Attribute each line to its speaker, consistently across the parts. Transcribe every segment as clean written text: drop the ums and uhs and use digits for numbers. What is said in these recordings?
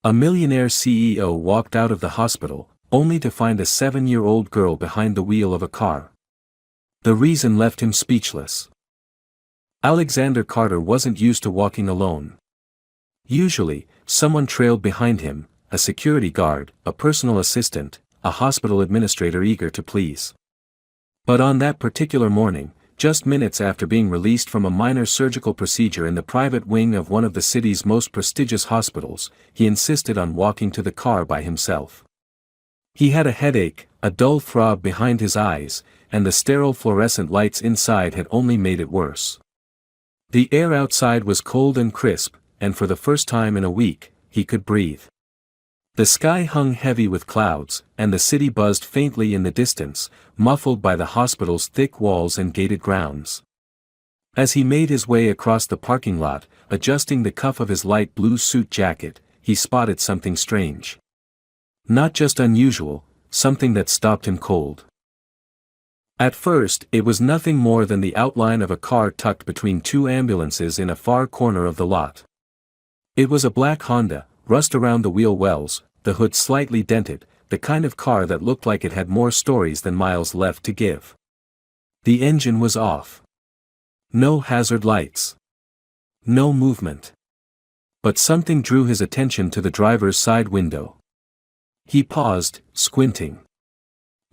Speaker 1: A millionaire CEO walked out of the hospital, only to find a 7-year-old girl behind the wheel of a car. The reason left him speechless. Alexander Carter wasn't used to walking alone. Usually, someone trailed behind him, a security guard, a personal assistant, a hospital administrator eager to please. But on that particular morning, just minutes after being released from a minor surgical procedure in the private wing of one of the city's most prestigious hospitals, he insisted on walking to the car by himself. He had a headache, a dull throb behind his eyes, and the sterile fluorescent lights inside had only made it worse. The air outside was cold and crisp, and for the first time in a week, he could breathe. The sky hung heavy with clouds, and the city buzzed faintly in the distance, muffled by the hospital's thick walls and gated grounds. As he made his way across the parking lot, adjusting the cuff of his light blue suit jacket, he spotted something strange. Not just unusual, something that stopped him cold. At first, it was nothing more than the outline of a car tucked between two ambulances in a far corner of the lot. It was a black Honda, rust around the wheel wells, the hood slightly dented, the kind of car that looked like it had more stories than miles left to give. The engine was off. No hazard lights. No movement. But something drew his attention to the driver's side window. He paused, squinting.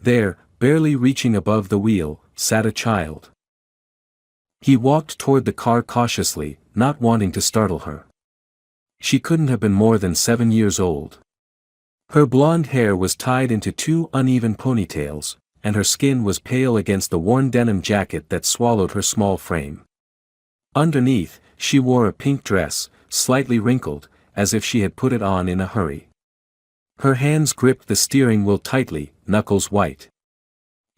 Speaker 1: There, barely reaching above the wheel, sat a child. He walked toward the car cautiously, not wanting to startle her. She couldn't have been more than 7 years old. Her blonde hair was tied into two uneven ponytails, and her skin was pale against the worn denim jacket that swallowed her small frame. Underneath, she wore a pink dress, slightly wrinkled, as if she had put it on in a hurry. Her hands gripped the steering wheel tightly, knuckles white.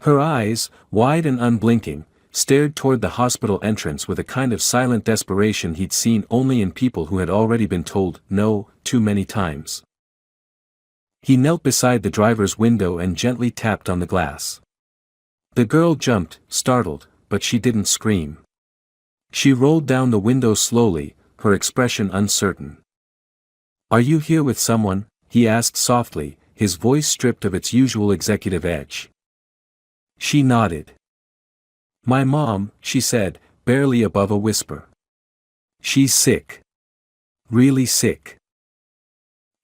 Speaker 1: Her eyes, wide and unblinking, stared toward the hospital entrance with a kind of silent desperation he'd seen only in people who had already been told no too many times. He knelt beside the driver's window and gently tapped on the glass. The girl jumped, startled, but she didn't scream. She rolled down the window slowly, her expression uncertain. "Are you here with someone?" he asked softly, his voice stripped of its usual executive edge. She nodded. "My mom," she said, barely above a whisper. "She's sick. Really sick."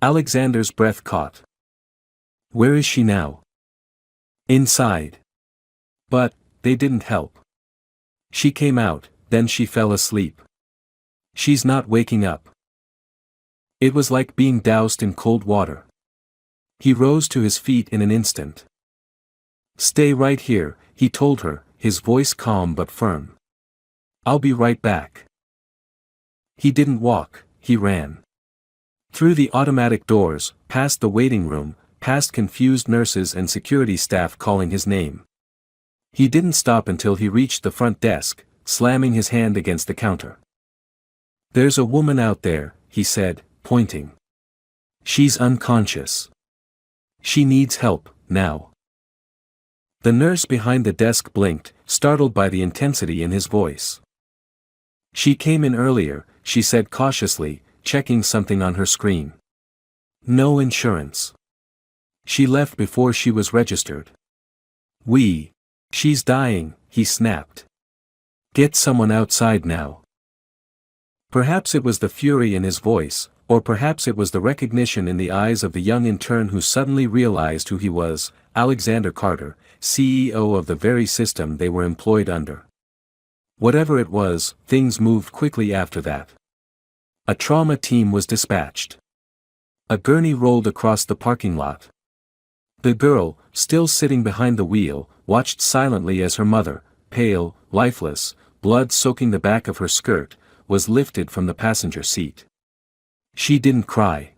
Speaker 1: Alexander's breath caught. "Where is she now?" "Inside." But they didn't help. She came out, then she fell asleep. "She's not waking up." It was like being doused in cold water. He rose to his feet in an instant. "Stay right here," he told her, his voice calm but firm. "I'll be right back." He didn't walk, he ran. Through the automatic doors, past the waiting room, past confused nurses and security staff calling his name. He didn't stop until he reached the front desk, slamming his hand against the counter. "There's a woman out there," he said, pointing. "She's unconscious. She needs help, now." The nurse behind the desk blinked, startled by the intensity in his voice. "She came in earlier," she said cautiously, checking something on her screen. "No insurance. She left before she was registered." She's dying," he snapped. "Get someone outside now." Perhaps it was the fury in his voice, or perhaps it was the recognition in the eyes of the young intern who suddenly realized who he was, Alexander Carter, CEO of the very system they were employed under. Whatever it was, things moved quickly after that. A trauma team was dispatched. A gurney rolled across the parking lot. The girl, still sitting behind the wheel, watched silently as her mother, pale, lifeless, blood soaking the back of her skirt, was lifted from the passenger seat. She didn't cry.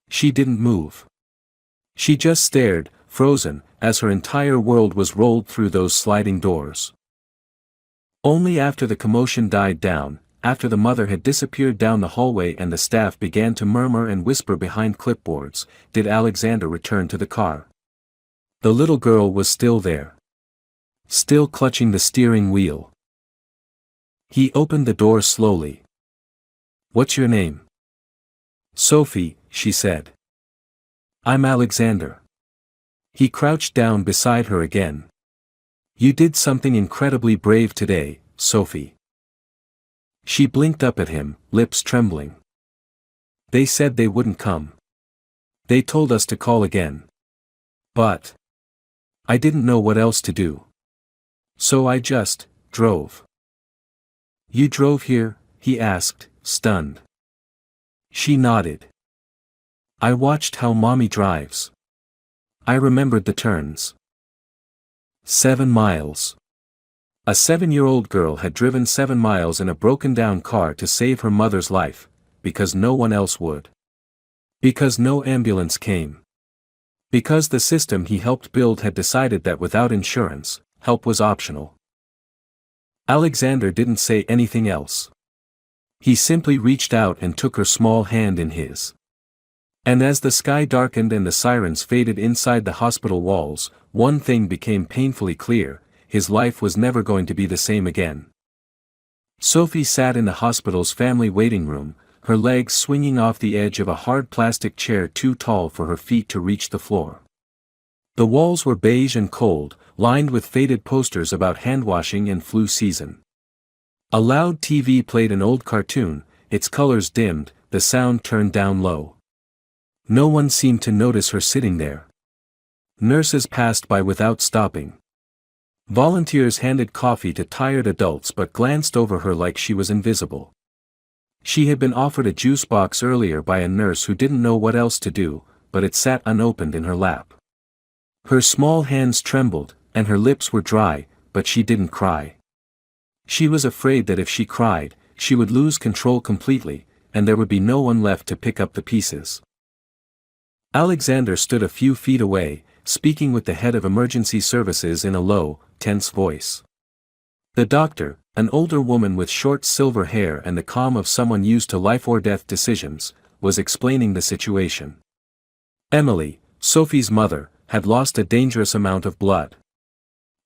Speaker 1: She didn't move. She just stared, frozen, as her entire world was rolled through those sliding doors. Only after the commotion died down, after the mother had disappeared down the hallway and the staff began to murmur and whisper behind clipboards, did Alexander return to the car. The little girl was still there. Still clutching the steering wheel. He opened the door slowly. "What's your name?" "Sophie," she said. I'm Alexander. He crouched down beside her again. You did something incredibly brave today, Sophie. She blinked up at him, lips trembling. They said they wouldn't come. They told us to call again. But I didn't know what else to do. So I just drove. You drove here? He asked, stunned. She nodded. I watched how Mommy drives. I remembered the turns. 7 miles. A 7-year-old girl had driven 7 miles in a broken-down car to save her mother's life, because no one else would. Because no ambulance came. Because the system he helped build had decided that without insurance, help was optional. Alexander didn't say anything else. He simply reached out and took her small hand in his. And as the sky darkened and the sirens faded inside the hospital walls, one thing became painfully clear: his life was never going to be the same again. Sophie sat in the hospital's family waiting room, her legs swinging off the edge of a hard plastic chair too tall for her feet to reach the floor. The walls were beige and cold, lined with faded posters about handwashing and flu season. A loud TV played an old cartoon, its colors dimmed, the sound turned down low. No one seemed to notice her sitting there. Nurses passed by without stopping. Volunteers handed coffee to tired adults but glanced over her like she was invisible. She had been offered a juice box earlier by a nurse who didn't know what else to do, but it sat unopened in her lap. Her small hands trembled, and her lips were dry, but she didn't cry. She was afraid that if she cried, she would lose control completely, and there would be no one left to pick up the pieces. Alexander stood a few feet away, speaking with the head of emergency services in a low, tense voice. The doctor, an older woman with short silver hair and the calm of someone used to life-or-death decisions, was explaining the situation. Emily, Sophie's mother, had lost a dangerous amount of blood.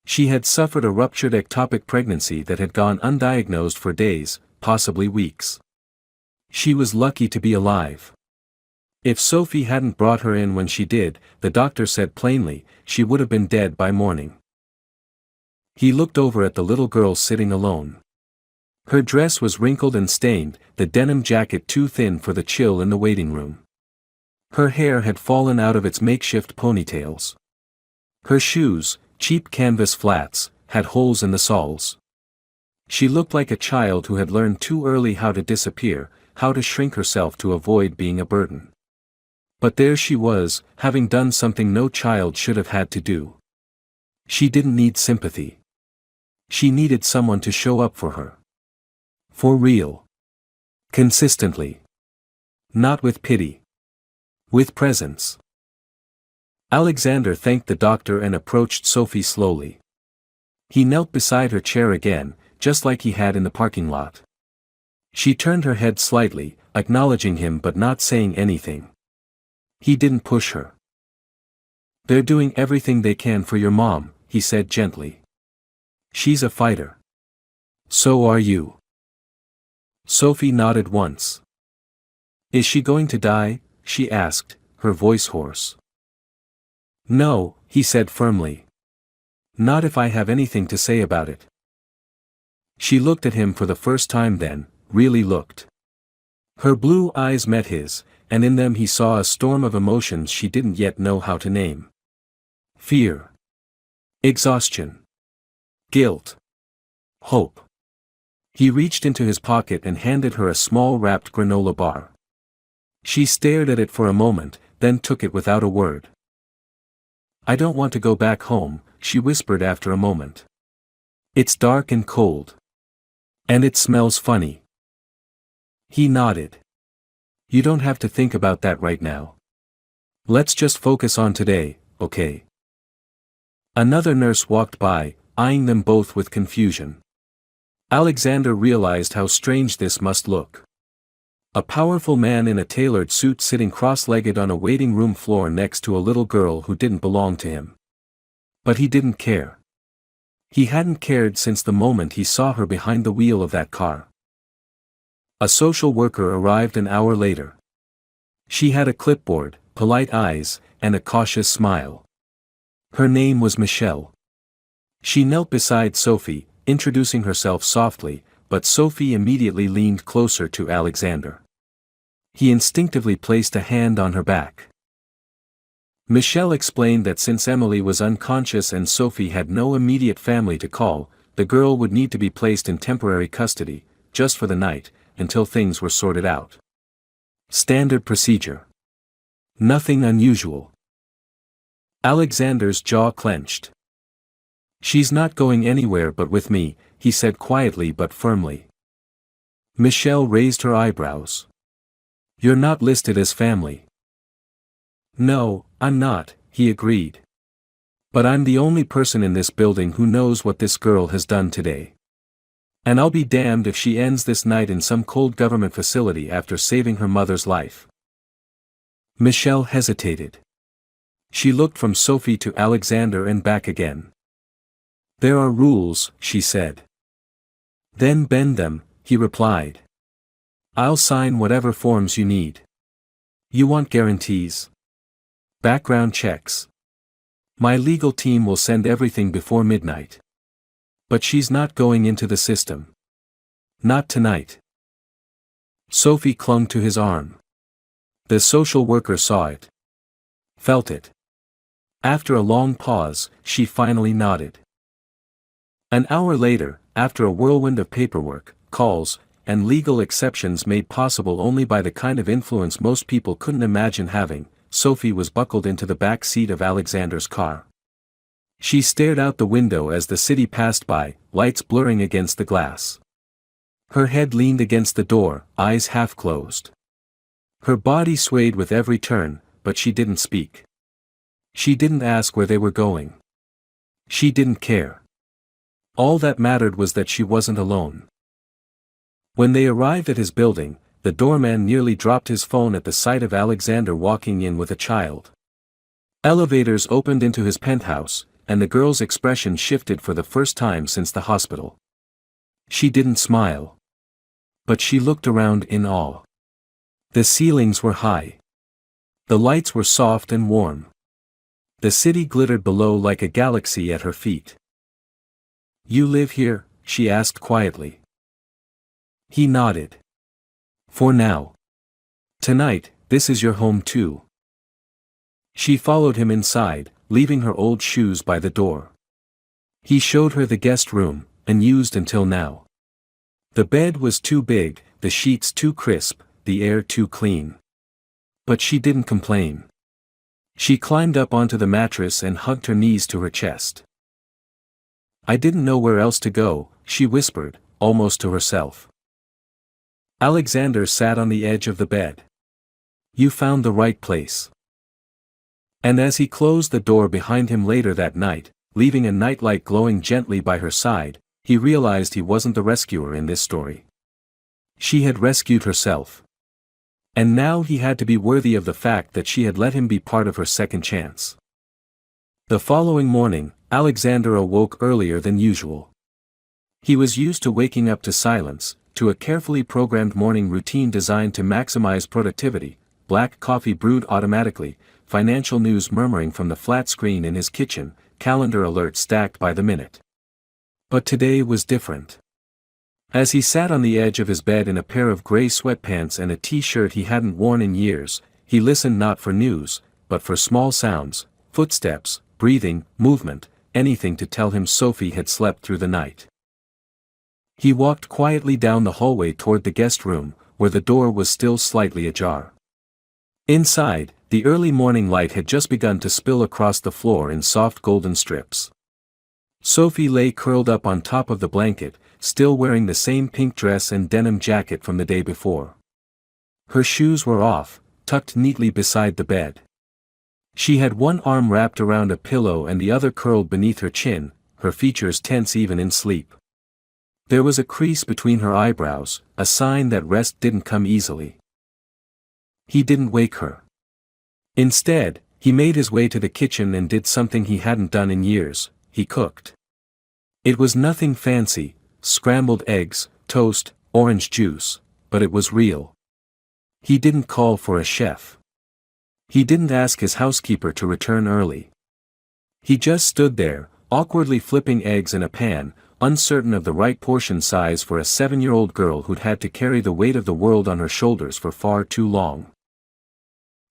Speaker 1: She had suffered a ruptured ectopic pregnancy that had gone undiagnosed for days, possibly weeks. She was lucky to be alive. If Sophie hadn't brought her in when she did, the doctor said plainly, she would have been dead by morning. He looked over at the little girl sitting alone. Her dress was wrinkled and stained, the denim jacket too thin for the chill in the waiting room. Her hair had fallen out of its makeshift ponytails. Her shoes, cheap canvas flats, had holes in the soles. She looked like a child who had learned too early how to disappear, how to shrink herself to avoid being a burden. But there she was, having done something no child should have had to do. She didn't need sympathy. She needed someone to show up for her. For real. Consistently. Not with pity. With presence. Alexander thanked the doctor and approached Sophie slowly. He knelt beside her chair again, just like he had in the parking lot. She turned her head slightly, acknowledging him but not saying anything. He didn't push her. They're doing everything they can for your mom, he said gently. She's a fighter. So are you. Sophie nodded once. Is she going to die? She asked, her voice hoarse. No, he said firmly. Not if I have anything to say about it. She looked at him for the first time then, really looked. Her blue eyes met his, and in them he saw a storm of emotions she didn't yet know how to name. Fear. Exhaustion. Guilt. Hope. He reached into his pocket and handed her a small wrapped granola bar. She stared at it for a moment, then took it without a word. I don't want to go back home, she whispered after a moment. It's dark and cold. And it smells funny. He nodded. You don't have to think about that right now. Let's just focus on today, okay? Another nurse walked by, eyeing them both with confusion. Alexander realized how strange this must look. A powerful man in a tailored suit sitting cross-legged on a waiting room floor next to a little girl who didn't belong to him. But he didn't care. He hadn't cared since the moment he saw her behind the wheel of that car. A social worker arrived an hour later. She had a clipboard, polite eyes, and a cautious smile. Her name was Michelle. She knelt beside Sophie, introducing herself softly, but Sophie immediately leaned closer to Alexander. He instinctively placed a hand on her back. Michelle explained that since Emily was unconscious and Sophie had no immediate family to call, the girl would need to be placed in temporary custody, just for the night, until things were sorted out. Standard procedure. Nothing unusual. Alexander's jaw clenched. "She's not going anywhere but with me," he said quietly but firmly. Michelle raised her eyebrows. "You're not listed as family." "No, I'm not," he agreed. "But I'm the only person in this building who knows what this girl has done today. And I'll be damned if she ends this night in some cold government facility after saving her mother's life." Michelle hesitated. She looked from Sophie to Alexander and back again. "There are rules," she said. "Then bend them," he replied. "I'll sign whatever forms you need. You want guarantees? Background checks. My legal team will send everything before midnight. But she's not going into the system. Not tonight." Sophie clung to his arm. The social worker saw it. Felt it. After a long pause, she finally nodded. An hour later, after a whirlwind of paperwork, calls, and legal exceptions made possible only by the kind of influence most people couldn't imagine having, Sophie was buckled into the back seat of Alexander's car. She stared out the window as the city passed by, lights blurring against the glass. Her head leaned against the door, eyes half closed. Her body swayed with every turn, but she didn't speak. She didn't ask where they were going. She didn't care. All that mattered was that she wasn't alone. When they arrived at his building, the doorman nearly dropped his phone at the sight of Alexander walking in with a child. Elevators opened into his penthouse, and the girl's expression shifted for the first time since the hospital. She didn't smile. But she looked around in awe. The ceilings were high. The lights were soft and warm. The city glittered below like a galaxy at her feet. "You live here?" she asked quietly. He nodded. "For now. Tonight, this is your home too." She followed him inside, leaving her old shoes by the door. He showed her the guest room, unused until now. The bed was too big, the sheets too crisp, the air too clean. But she didn't complain. She climbed up onto the mattress and hugged her knees to her chest. "I didn't know where else to go," she whispered, almost to herself. Alexander sat on the edge of the bed. "You found the right place." And as he closed the door behind him later that night, leaving a nightlight glowing gently by her side, he realized he wasn't the rescuer in this story. She had rescued herself. And now he had to be worthy of the fact that she had let him be part of her second chance. The following morning, Alexander awoke earlier than usual. He was used to waking up to silence, to a carefully programmed morning routine designed to maximize productivity, black coffee brewed automatically, financial news murmuring from the flat screen in his kitchen, calendar alerts stacked by the minute. But today was different. As he sat on the edge of his bed in a pair of gray sweatpants and a t-shirt he hadn't worn in years, he listened not for news, but for small sounds, footsteps, breathing, movement, anything to tell him Sophie had slept through the night. He walked quietly down the hallway toward the guest room, where the door was still slightly ajar. Inside, the early morning light had just begun to spill across the floor in soft golden strips. Sophie lay curled up on top of the blanket, still wearing the same pink dress and denim jacket from the day before. Her shoes were off, tucked neatly beside the bed. She had one arm wrapped around a pillow and the other curled beneath her chin, her features tense even in sleep. There was a crease between her eyebrows, a sign that rest didn't come easily. He didn't wake her. Instead, he made his way to the kitchen and did something he hadn't done in years: he cooked. It was nothing fancy, scrambled eggs, toast, orange juice, but it was real. He didn't call for a chef. He didn't ask his housekeeper to return early. He just stood there, awkwardly flipping eggs in a pan, uncertain of the right portion size for a 7-year-old girl who'd had to carry the weight of the world on her shoulders for far too long.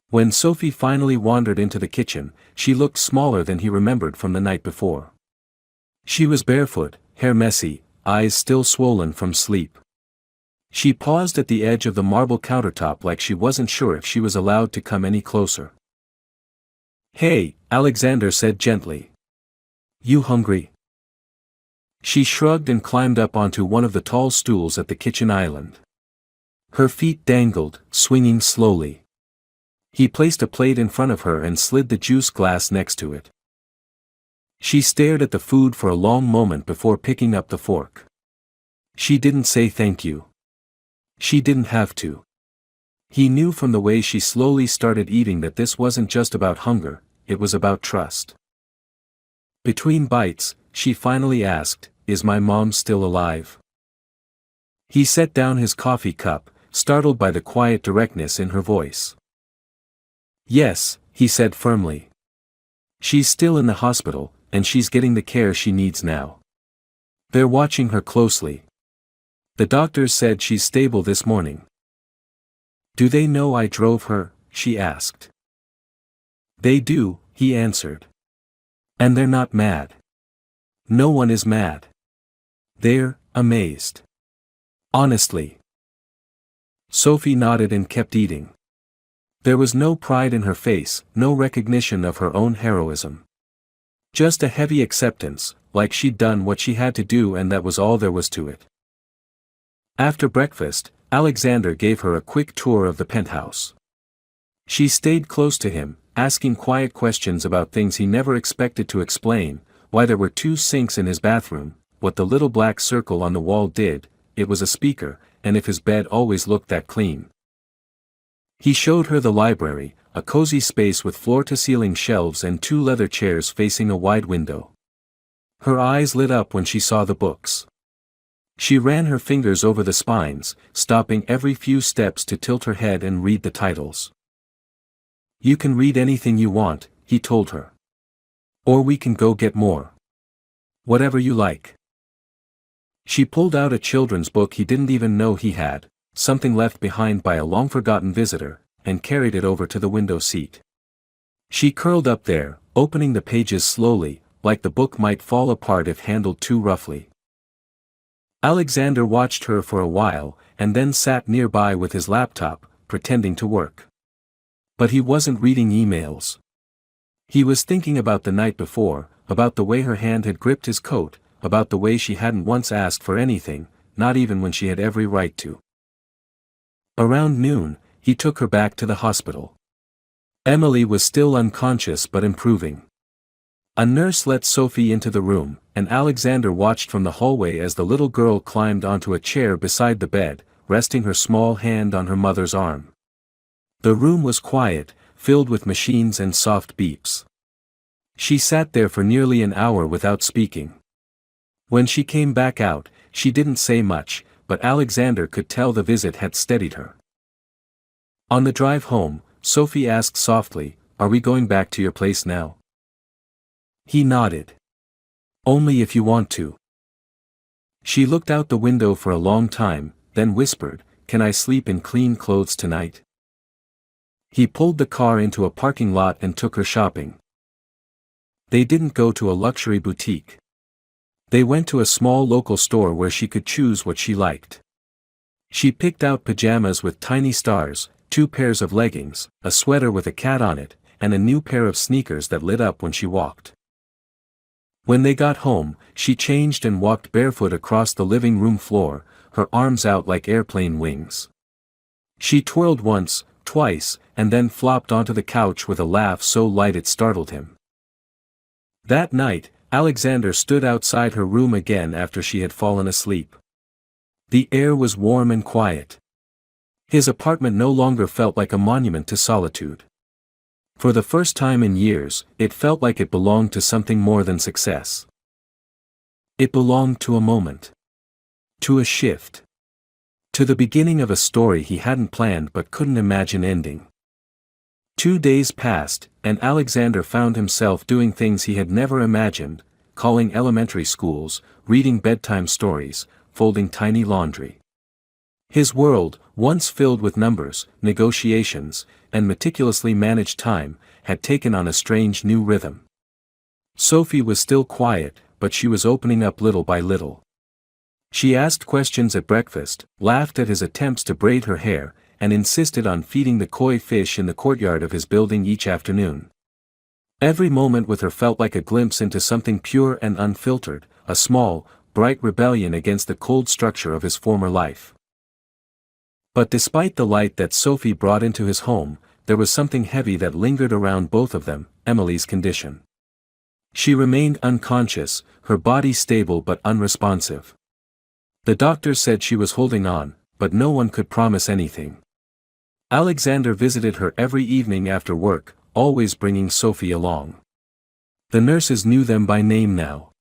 Speaker 1: When Sophie finally wandered into the kitchen, she looked smaller than he remembered from the night before. She was barefoot, hair messy, eyes still swollen from sleep. She paused at the edge of the marble countertop like she wasn't sure if she was allowed to come any closer. "Hey," Alexander said gently. "You hungry?" She shrugged and climbed up onto one of the tall stools at the kitchen island. Her feet dangled, swinging slowly. He placed a plate in front of her and slid the juice glass next to it. She stared at the food for a long moment before picking up the fork. She didn't say thank you. She didn't have to. He knew from the way she slowly started eating that this wasn't just about hunger, it was about trust. Between bites, she finally asked, "Is my mom still alive?" He set down his coffee cup, startled by the quiet directness in her voice. "Yes," he said firmly. "She's still in the hospital, and she's getting the care she needs now. They're watching her closely. The doctors said she's stable this morning." "Do they know I drove her?" she asked. "They do," he answered. "And they're not mad. No one is mad. They're amazed. Honestly." Sophie nodded and kept eating. There was no pride in her face, no recognition of her own heroism. Just a heavy acceptance, like she'd done what she had to do and that was all there was to it. After breakfast, Alexander gave her a quick tour of the penthouse. She stayed close to him, asking quiet questions about things he never expected to explain, why there were 2 sinks in his bathroom, what the little black circle on the wall did, it was a speaker, and if his bed always looked that clean. He showed her the library, a cozy space with floor-to-ceiling shelves and 2 leather chairs facing a wide window. Her eyes lit up when she saw the books. She ran her fingers over the spines, stopping every few steps to tilt her head and read the titles. "You can read anything you want," he told her. "Or we can go get more. Whatever you like." She pulled out a children's book he didn't even know he had, something left behind by a long-forgotten visitor, and carried it over to the window seat. She curled up there, opening the pages slowly, like the book might fall apart if handled too roughly. Alexander watched her for a while, and then sat nearby with his laptop, pretending to work. But he wasn't reading emails. He was thinking about the night before, about the way her hand had gripped his coat, about the way she hadn't once asked for anything, not even when she had every right to. Around noon, he took her back to the hospital. Emily was still unconscious but improving. A nurse let Sophie into the room, and Alexander watched from the hallway as the little girl climbed onto a chair beside the bed, resting her small hand on her mother's arm. The room was quiet, filled with machines and soft beeps. She sat there for nearly an hour without speaking. When she came back out, she didn't say much, but Alexander could tell the visit had steadied her. On the drive home, Sophie asked softly, "Are we going back to your place now?" He nodded. "Only if you want to." She looked out the window for a long time, then whispered, "Can I sleep in clean clothes tonight?" He pulled the car into a parking lot and took her shopping. They didn't go to a luxury boutique. They went to a small local store where she could choose what she liked. She picked out pajamas with tiny stars, 2 pairs of leggings, a sweater with a cat on it, and a new pair of sneakers that lit up when she walked. When they got home, she changed and walked barefoot across the living room floor, her arms out like airplane wings. She twirled once, twice, and then flopped onto the couch with a laugh so light it startled him. That night, Alexander stood outside her room again after she had fallen asleep. The air was warm and quiet. His apartment no longer felt like a monument to solitude. For the first time in years, it felt like it belonged to something more than success. It belonged to a moment. To a shift. To the beginning of a story he hadn't planned but couldn't imagine ending. 2 days passed, and Alexander found himself doing things he had never imagined, calling elementary schools, reading bedtime stories, folding tiny laundry. His world, once filled with numbers, negotiations, and meticulously managed time, had taken on a strange new rhythm. Sophie was still quiet, but she was opening up little by little. She asked questions at breakfast, laughed at his attempts to braid her hair, and insisted on feeding the koi fish in the courtyard of his building each afternoon. Every moment with her felt like a glimpse into something pure and unfiltered, a small, bright rebellion against the cold structure of his former life. But despite the light that Sophie brought into his home, there was something heavy that lingered around both of them, Emily's condition. She remained unconscious, her body stable but unresponsive. The doctors said she was holding on, but no one could promise anything. Alexander visited her every evening after work, always bringing Sophie along. The nurses knew them by name now.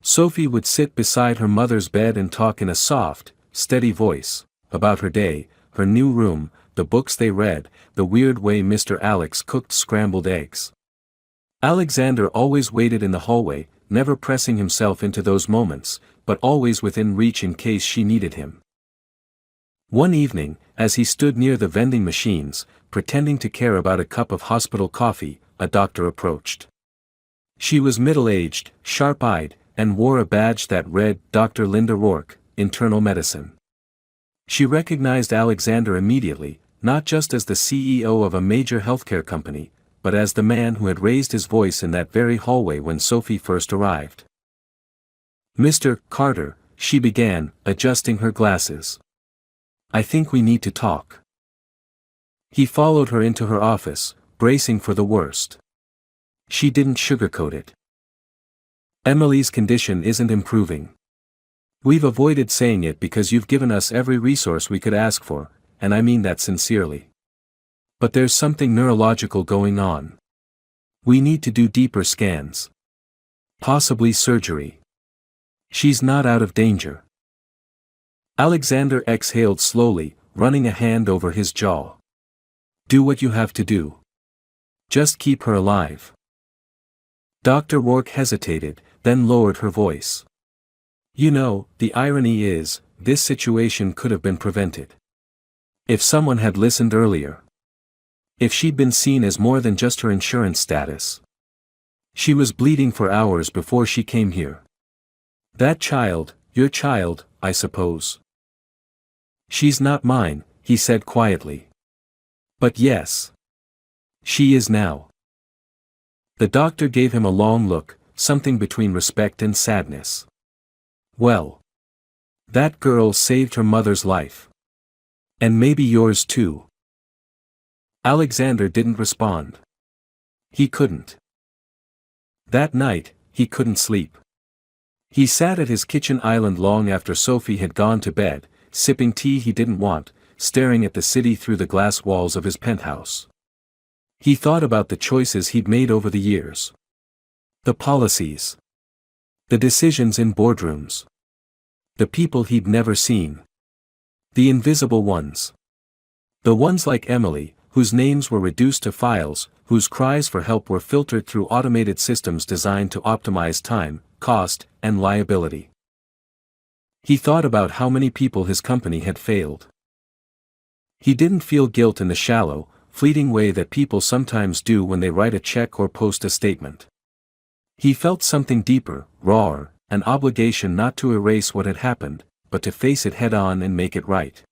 Speaker 1: Sophie would sit beside her mother's bed and talk in a soft, steady voice, about her day, her new room, the books they read, the weird way Mr. Alex cooked scrambled eggs. Alexander always waited in the hallway, never pressing himself into those moments, but always within reach in case she needed him. One evening, as he stood near the vending machines, pretending to care about a cup of hospital coffee, a doctor approached. She was middle-aged, sharp-eyed, and wore a badge that read Dr. Linda Rourke, Internal Medicine. She recognized Alexander immediately, not just as the CEO of a major healthcare company, but as the man who had raised his voice in that very hallway when Sophie first arrived. "Mr. Carter," she began, adjusting her glasses. "I think we need to talk." He followed her into her office, bracing for the worst. She didn't sugarcoat it. "Emily's condition isn't improving. We've avoided saying it because you've given us every resource we could ask for, and I mean that sincerely. But there's something neurological going on. We need to do deeper scans. Possibly surgery. She's not out of danger." Alexander exhaled slowly, running a hand over his jaw. "Do what you have to do. Just keep her alive." Dr. Rourke hesitated, then lowered her voice. "You know, the irony is, this situation could have been prevented. If someone had listened earlier. If she'd been seen as more than just her insurance status. She was bleeding for hours before she came here. That child, your child, I suppose." "She's not mine," he said quietly. "But yes. She is now." The doctor gave him a long look, something between respect and sadness. "Well. That girl saved her mother's life. And maybe yours too." Alexander didn't respond. He couldn't. That night, he couldn't sleep. He sat at his kitchen island long after Sophie had gone to bed, sipping tea he didn't want, staring at the city through the glass walls of his penthouse. He thought about the choices he'd made over the years. The policies. The decisions in boardrooms. The people he'd never seen. The invisible ones. The ones like Emily, whose names were reduced to files, whose cries for help were filtered through automated systems designed to optimize time, cost, and liability. He thought about how many people his company had failed. He didn't feel guilt in the shallow, fleeting way that people sometimes do when they write a check or post a statement. He felt something deeper, rawer, an obligation not to erase what had happened, but to face it head-on and make it right.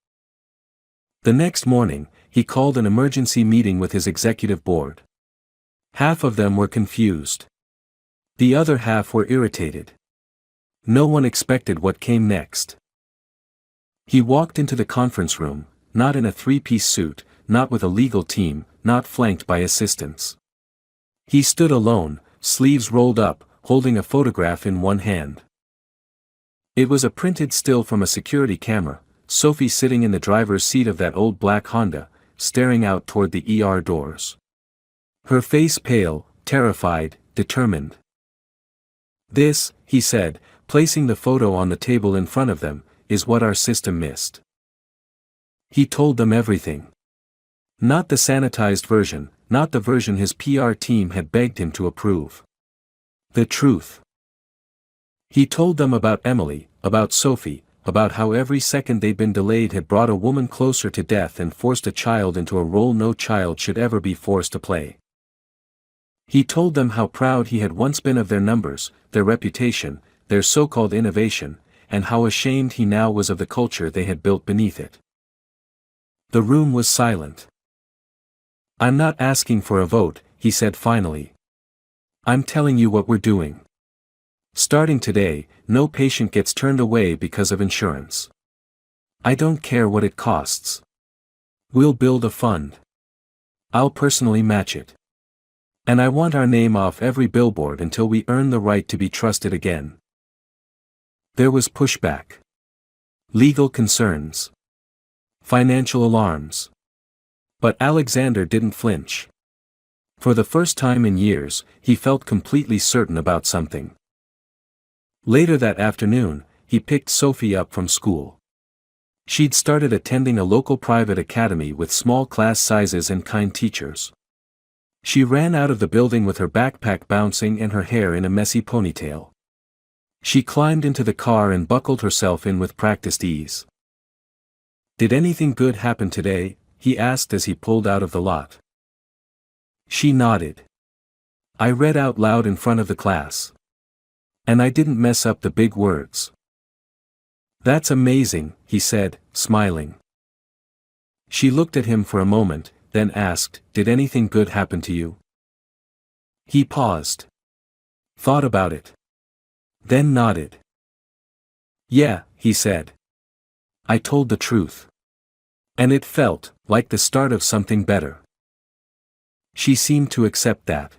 Speaker 1: The next morning, he called an emergency meeting with his executive board. Half of them were confused. The other half were irritated. No one expected what came next. He walked into the conference room, not in a three-piece suit, not with a legal team, not flanked by assistants. He stood alone, sleeves rolled up, holding a photograph in one hand. It was a printed still from a security camera, Sophie sitting in the driver's seat of that old black Honda, staring out toward the ER doors. Her face pale, terrified, determined. "This," he said, placing the photo on the table in front of them, "is what our system missed. He told them everything. Not the sanitized version, not the version his PR team had begged him to approve. The truth. He told them about Emily, about Sophie, about how every second they'd been delayed had brought a woman closer to death and forced a child into a role no child should ever be forced to play. He told them how proud he had once been of their numbers, their reputation, their so-called innovation, and how ashamed he now was of the culture they had built beneath it. The room was silent. "I'm not asking for a vote," he said finally. "I'm telling you what we're doing. Starting today, no patient gets turned away because of insurance. I don't care what it costs. We'll build a fund. I'll personally match it. And I want our name off every billboard until we earn the right to be trusted again." There was pushback. Legal concerns. Financial alarms. But Alexander didn't flinch. For the first time in years, he felt completely certain about something. Later that afternoon, he picked Sophie up from school. She'd started attending a local private academy with small class sizes and kind teachers. She ran out of the building with her backpack bouncing and her hair in a messy ponytail. She climbed into the car and buckled herself in with practiced ease. "Did anything good happen today?" he asked as he pulled out of the lot. She nodded. "I read out loud in front of the class. And I didn't mess up the big words." "That's amazing," he said, smiling. She looked at him for a moment, then asked, "Did anything good happen to you?" He paused. Thought about it. Then nodded. "Yeah," he said. "I told the truth. And it felt like the start of something better." She seemed to accept that.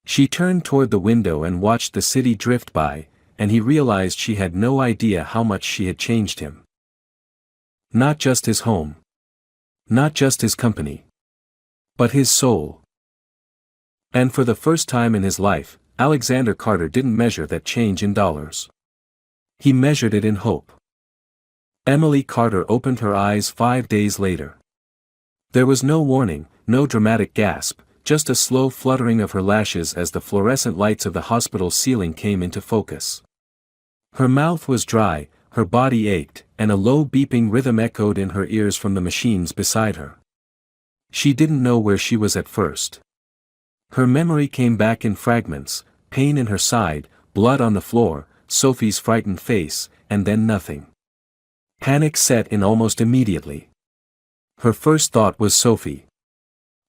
Speaker 1: She turned toward the window and watched the city drift by, and he realized she had no idea how much she had changed him. Not just his home. Not just his company. But his soul. And for the first time in his life, Alexander Carter didn't measure that change in dollars. He measured it in hope. Emily Carter opened her eyes 5 days later. There was no warning, no dramatic gasp, just a slow fluttering of her lashes as the fluorescent lights of the hospital ceiling came into focus. Her mouth was dry, her body ached, and a low beeping rhythm echoed in her ears from the machines beside her. She didn't know where she was at first. Her memory came back in fragments, pain in her side, blood on the floor, Sophie's frightened face, and then nothing. Panic set in almost immediately. Her first thought was Sophie.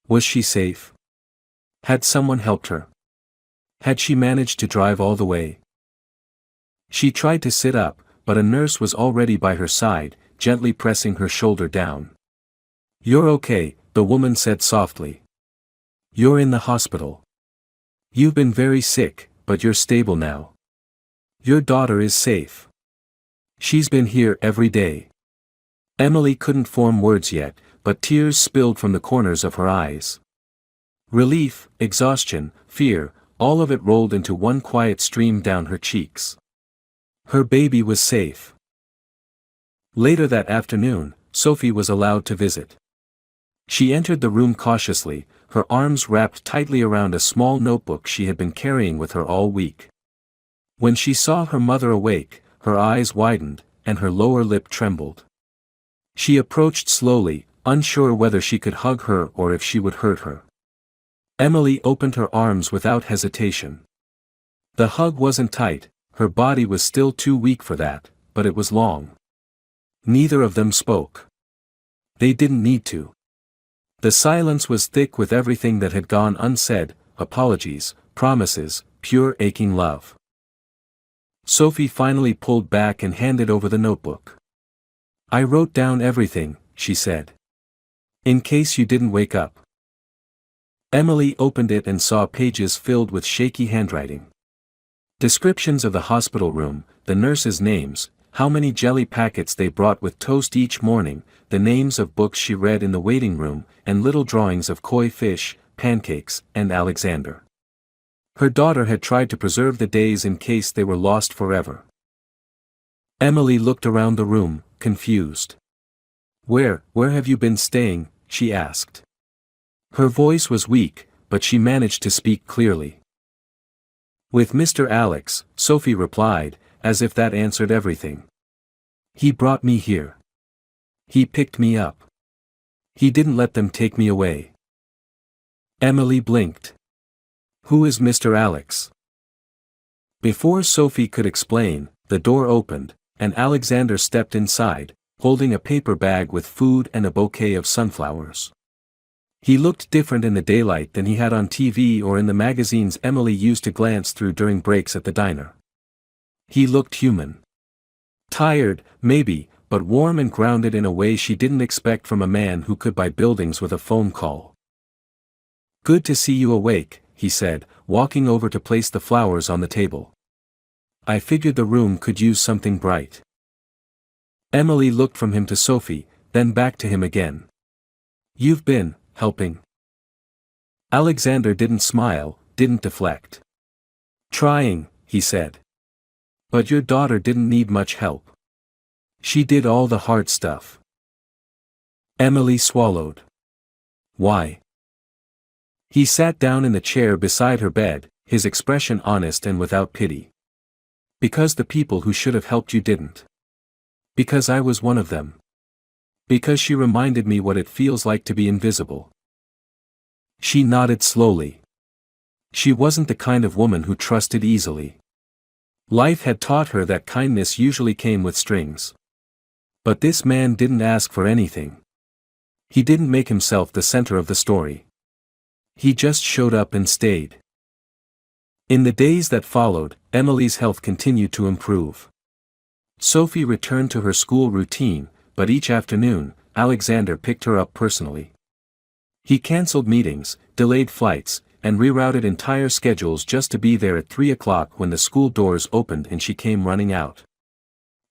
Speaker 1: Was she safe? Had someone helped her? Had she managed to drive all the way? She tried to sit up, but a nurse was already by her side, gently pressing her shoulder down. "You're okay," the woman said softly. "You're in the hospital. You've been very sick, but you're stable now. Your daughter is safe. She's been here every day." Emily couldn't form words yet, but tears spilled from the corners of her eyes. Relief, exhaustion, fear, all of it rolled into one quiet stream down her cheeks. Her baby was safe. Later that afternoon, Sophie was allowed to visit. She entered the room cautiously, her arms wrapped tightly around a small notebook she had been carrying with her all week. When she saw her mother awake, her eyes widened, and her lower lip trembled. She approached slowly, unsure whether she could hug her or if she would hurt her. Emily opened her arms without hesitation. The hug wasn't tight, her body was still too weak for that, but it was long. Neither of them spoke. They didn't need to. The silence was thick with everything that had gone unsaid, apologies, promises, pure aching love. Sophie finally pulled back and handed over the notebook. "I wrote down everything," she said. "In case you didn't wake up." Emily opened it and saw pages filled with shaky handwriting. Descriptions of the hospital room, the nurses' names, how many jelly packets they brought with toast each morning, the names of books she read in the waiting room, and little drawings of koi fish, pancakes, and Alexander. Her daughter had tried to preserve the days in case they were lost forever. Emily looked around the room, confused. Where have you been staying?" she asked. Her voice was weak, but she managed to speak clearly. "With Mr. Alex," Sophie replied, as if that answered everything. "He brought me here. He picked me up. He didn't let them take me away." Emily blinked. "Who is Mr. Alex?" Before Sophie could explain, the door opened, and Alexander stepped inside, holding a paper bag with food and a bouquet of sunflowers. He looked different in the daylight than he had on TV or in the magazines Emily used to glance through during breaks at the diner. He looked human. Tired, maybe, but warm and grounded in a way she didn't expect from a man who could buy buildings with a phone call. "Good to see you awake," he said, walking over to place the flowers on the table. "I figured the room could use something bright." Emily looked from him to Sophie, then back to him again. "You've been helping?" Alexander didn't smile, didn't deflect. "Trying," he said. "But your daughter didn't need much help. She did all the hard stuff." Emily swallowed. "Why?" He sat down in the chair beside her bed, his expression honest and without pity. "Because the people who should have helped you didn't. Because I was one of them. Because she reminded me what it feels like to be invisible." She nodded slowly. She wasn't the kind of woman who trusted easily. Life had taught her that kindness usually came with strings. But this man didn't ask for anything. He didn't make himself the center of the story. He just showed up and stayed. In the days that followed, Emily's health continued to improve. Sophie returned to her school routine, but each afternoon, Alexander picked her up personally. He canceled meetings, delayed flights, and rerouted entire schedules just to be there at 3 o'clock when the school doors opened and she came running out.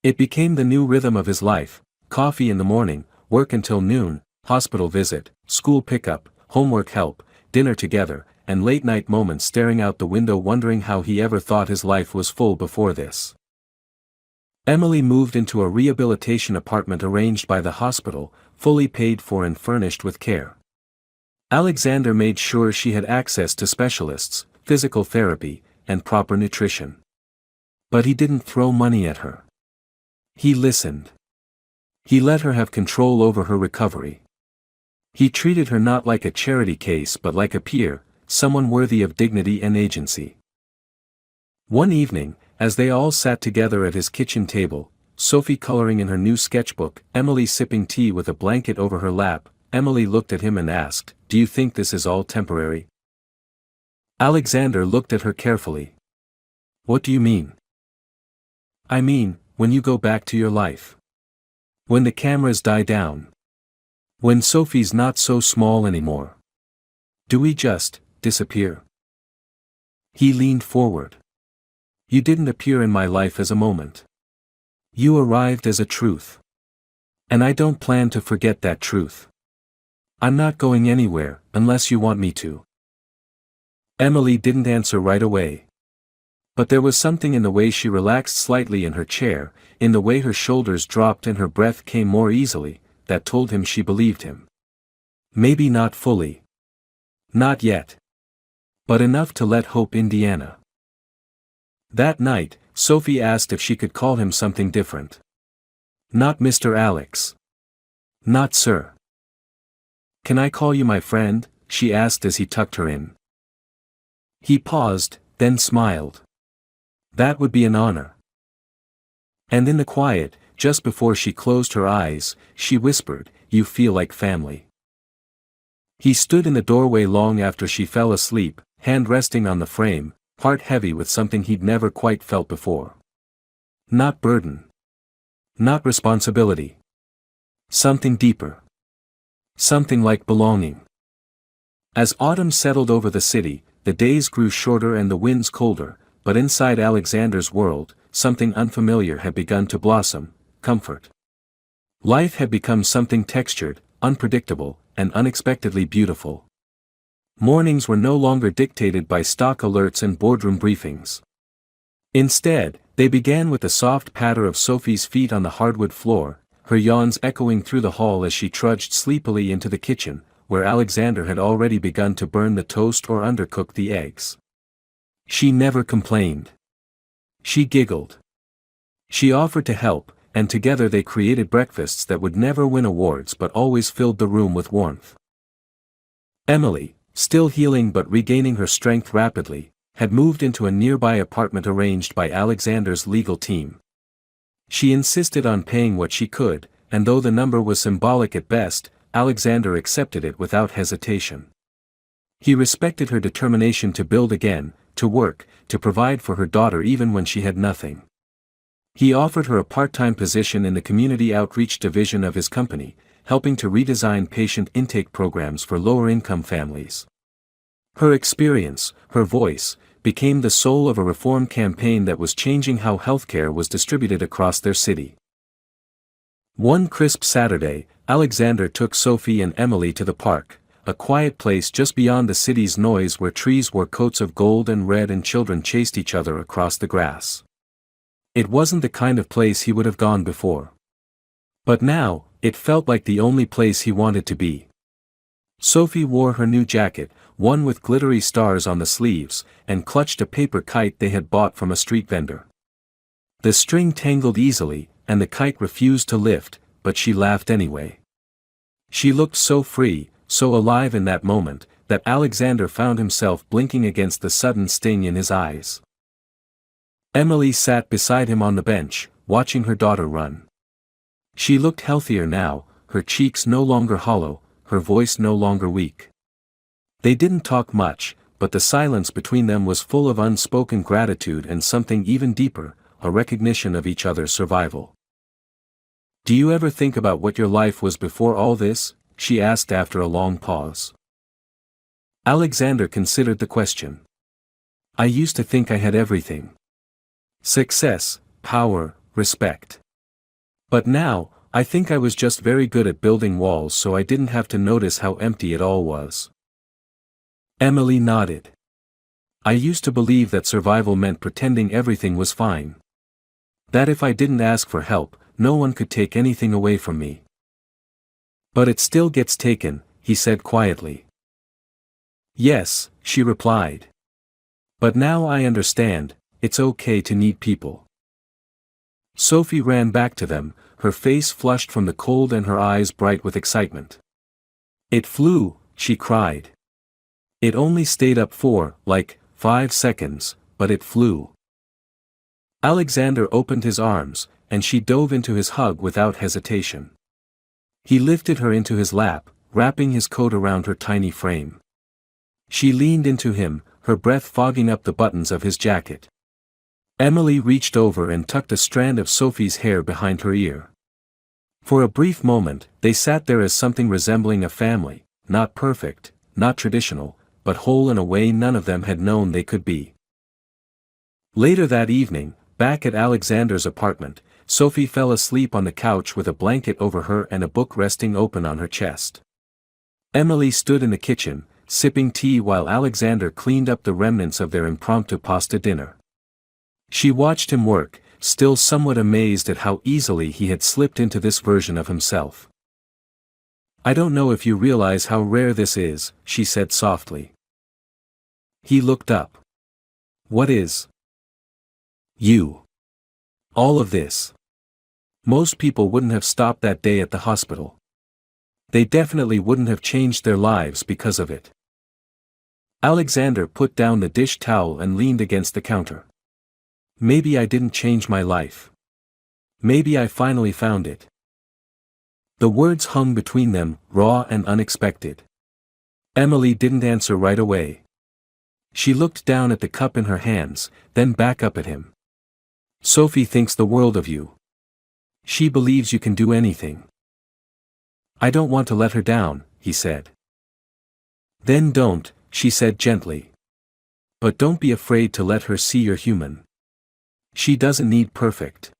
Speaker 1: It became the new rhythm of his life: coffee in the morning, work until noon, hospital visit, school pickup, homework help, dinner together, and late-night moments staring out the window wondering how he ever thought his life was full before this. Emily moved into a rehabilitation apartment arranged by the hospital, fully paid for and furnished with care. Alexander made sure she had access to specialists, physical therapy, and proper nutrition. But he didn't throw money at her. He listened. He let her have control over her recovery. He treated her not like a charity case but like a peer, someone worthy of dignity and agency. One evening, as they all sat together at his kitchen table, Sophie coloring in her new sketchbook, Emily sipping tea with a blanket over her lap, Emily looked at him and asked, "Do you think this is all temporary?" Alexander looked at her carefully. "What do you mean?" "I mean, when you go back to your life. When the cameras die down. When Sophie's not so small anymore. Do we just disappear?" He leaned forward. "You didn't appear in my life as a moment. You arrived as a truth. And I don't plan to forget that truth. I'm not going anywhere, unless you want me to." Emily didn't answer right away. But there was something in the way she relaxed slightly in her chair, in the way her shoulders dropped and her breath came more easily, that told him she believed him. Maybe not fully. Not yet. But enough to let hope Indiana. That night, Sophie asked if she could call him something different. "Not Mr. Alex. Not sir. Can I call you my friend?" she asked as he tucked her in. He paused, then smiled. "That would be an honor." And in the quiet, just before she closed her eyes, she whispered, "You feel like family." He stood in the doorway long after she fell asleep, hand resting on the frame, heart heavy with something he'd never quite felt before. Not burden. Not responsibility. Something deeper. Something like belonging. As autumn settled over the city, the days grew shorter and the winds colder, but inside Alexander's world, something unfamiliar had begun to blossom: comfort. Life had become something textured, unpredictable, and unexpectedly beautiful. Mornings were no longer dictated by stock alerts and boardroom briefings. Instead, they began with the soft patter of Sophie's feet on the hardwood floor, her yawns echoing through the hall as she trudged sleepily into the kitchen, where Alexander had already begun to burn the toast or undercook the eggs. She never complained. She giggled. She offered to help, and together they created breakfasts that would never win awards but always filled the room with warmth. Emily, still healing but regaining her strength rapidly, had moved into a nearby apartment arranged by Alexander's legal team. She insisted on paying what she could, and though the number was symbolic at best, Alexander accepted it without hesitation. He respected her determination to build again, to work, to provide for her daughter even when she had nothing. He offered her a part-time position in the community outreach division of his company, helping to redesign patient intake programs for lower-income families. Her experience, her voice, became the soul of a reform campaign that was changing how healthcare was distributed across their city. One crisp Saturday, Alexander took Sophie and Emily to the park, a quiet place just beyond the city's noise where trees wore coats of gold and red and children chased each other across the grass. It wasn't the kind of place he would have gone before. But now, it felt like the only place he wanted to be. Sophie wore her new jacket, one with glittery stars on the sleeves, and clutched a paper kite they had bought from a street vendor. The string tangled easily, and the kite refused to lift, but she laughed anyway. She looked so free, so alive in that moment, that Alexander found himself blinking against the sudden sting in his eyes. Emily sat beside him on the bench, watching her daughter run. She looked healthier now, her cheeks no longer hollow, her voice no longer weak. They didn't talk much, but the silence between them was full of unspoken gratitude and something even deeper, a recognition of each other's survival. "Do you ever think about what your life was before all this?" she asked after a long pause. Alexander considered the question. "I used to think I had everything. Success, power, respect. But now, I think I was just very good at building walls so I didn't have to notice how empty it all was." Emily nodded. "I used to believe that survival meant pretending everything was fine. That if I didn't ask for help, no one could take anything away from me. But it still gets taken," he said quietly. "Yes," she replied. "But now I understand, it's okay to need people." Sophie ran back to them, her face flushed from the cold and her eyes bright with excitement. "It flew," she cried. "It only stayed up for, 5 seconds, but it flew." Alexander opened his arms, and she dove into his hug without hesitation. He lifted her into his lap, wrapping his coat around her tiny frame. She leaned into him, her breath fogging up the buttons of his jacket. Emily reached over and tucked a strand of Sophie's hair behind her ear. For a brief moment, they sat there as something resembling a family, not perfect, not traditional, but whole in a way none of them had known they could be. Later that evening, back at Alexander's apartment, Sophie fell asleep on the couch with a blanket over her and a book resting open on her chest. Emily stood in the kitchen, sipping tea while Alexander cleaned up the remnants of their impromptu pasta dinner. She watched him work, still somewhat amazed at how easily he had slipped into this version of himself. "I don't know if you realize how rare this is," she said softly. He looked up. "What is?" "You. All of this. Most people wouldn't have stopped that day at the hospital. They definitely wouldn't have changed their lives because of it." Alexander put down the dish towel and leaned against the counter. "Maybe I didn't change my life. Maybe I finally found it." The words hung between them, raw and unexpected. Emily didn't answer right away. She looked down at the cup in her hands, then back up at him. "Sophie thinks the world of you. She believes you can do anything." "I don't want to let her down," he said. "Then don't," she said gently. "But don't be afraid to let her see you're human. She doesn't need perfect.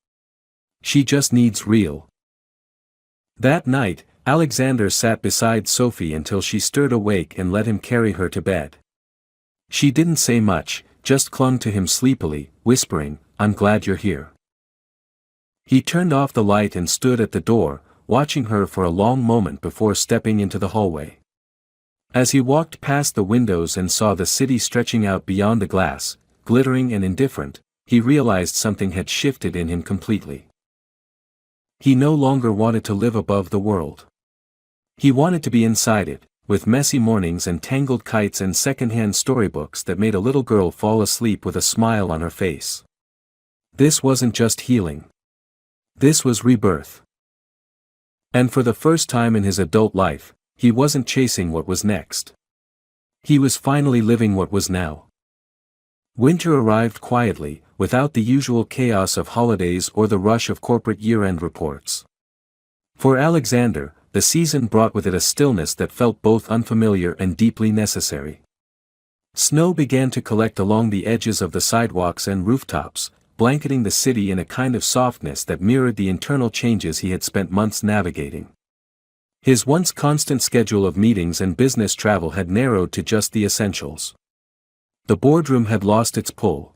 Speaker 1: She just needs real." That night, Alexander sat beside Sophie until she stirred awake and let him carry her to bed. She didn't say much, just clung to him sleepily, whispering, "I'm glad you're here." He turned off the light and stood at the door, watching her for a long moment before stepping into the hallway. As he walked past the windows and saw the city stretching out beyond the glass, glittering and indifferent, he realized something had shifted in him completely. He no longer wanted to live above the world. He wanted to be inside it, with messy mornings and tangled kites and second-hand storybooks that made a little girl fall asleep with a smile on her face. This wasn't just healing. This was rebirth. And for the first time in his adult life, he wasn't chasing what was next. He was finally living what was now. Winter arrived quietly, without the usual chaos of holidays or the rush of corporate year-end reports. For Alexander, the season brought with it a stillness that felt both unfamiliar and deeply necessary. Snow began to collect along the edges of the sidewalks and rooftops, blanketing the city in a kind of softness that mirrored the internal changes he had spent months navigating. His once constant schedule of meetings and business travel had narrowed to just the essentials. The boardroom had lost its pull.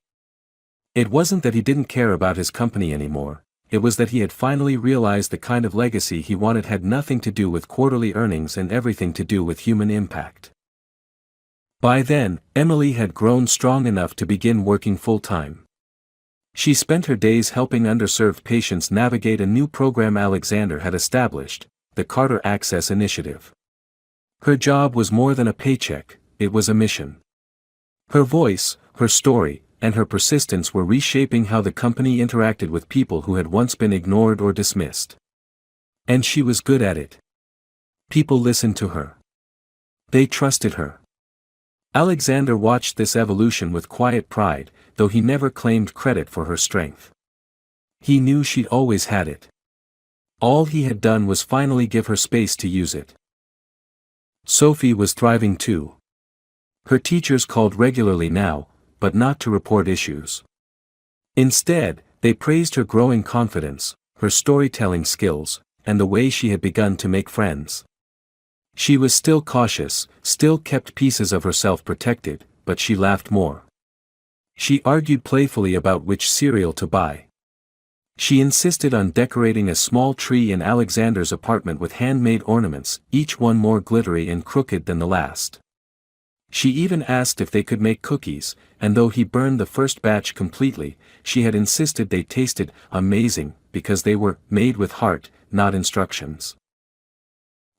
Speaker 1: It wasn't that he didn't care about his company anymore, it was that he had finally realized the kind of legacy he wanted had nothing to do with quarterly earnings and everything to do with human impact. By then, Emily had grown strong enough to begin working full-time. She spent her days helping underserved patients navigate a new program Alexander had established, the Carter Access Initiative. Her job was more than a paycheck, it was a mission. Her voice, her story, and her persistence were reshaping how the company interacted with people who had once been ignored or dismissed. And she was good at it. People listened to her. They trusted her. Alexander watched this evolution with quiet pride, though he never claimed credit for her strength. He knew she'd always had it. All he had done was finally give her space to use it. Sophie was thriving too. Her teachers called regularly now, but not to report issues. Instead, they praised her growing confidence, her storytelling skills, and the way she had begun to make friends. She was still cautious, still kept pieces of herself protected, but she laughed more. She argued playfully about which cereal to buy. She insisted on decorating a small tree in Alexander's apartment with handmade ornaments, each one more glittery and crooked than the last. She even asked if they could make cookies, and though he burned the first batch completely, she had insisted they tasted amazing, because they were made with heart, not instructions.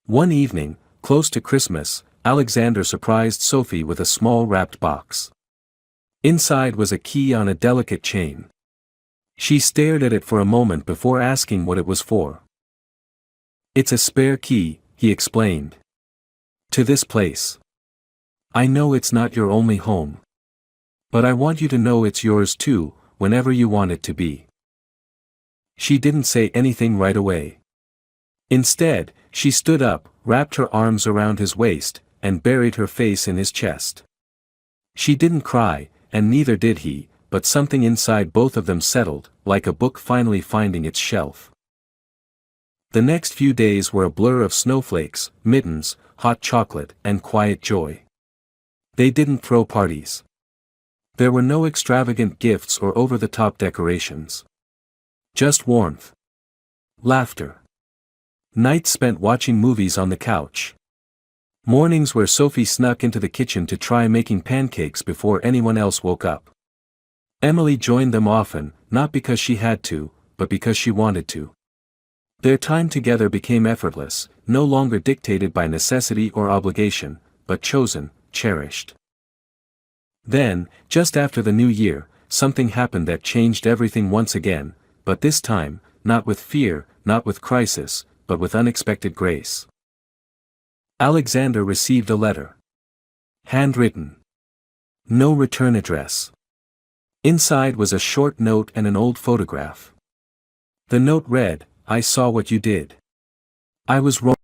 Speaker 1: One evening, close to Christmas, Alexander surprised Sophie with a small wrapped box. Inside was a key on a delicate chain. She stared at it for a moment before asking what it was for. "It's a spare key," he explained. "To this place. I know it's not your only home. But I want you to know it's yours too, whenever you want it to be." She didn't say anything right away. Instead, she stood up, wrapped her arms around his waist, and buried her face in his chest. She didn't cry, and neither did he, but something inside both of them settled, like a book finally finding its shelf. The next few days were a blur of snowflakes, mittens, hot chocolate, and quiet joy. They didn't throw parties. There were no extravagant gifts or over-the-top decorations. Just warmth. Laughter. Nights spent watching movies on the couch. Mornings where Sophie snuck into the kitchen to try making pancakes before anyone else woke up. Emily joined them often, not because she had to, but because she wanted to. Their time together became effortless, no longer dictated by necessity or obligation, but chosen, cherished. Then, just after the new year, something happened that changed everything once again, but this time, not with fear, not with crisis, but with unexpected grace. Alexander received a letter. Handwritten. No return address. Inside was a short note and an old photograph. The note read, "I saw what you did. I was wrong."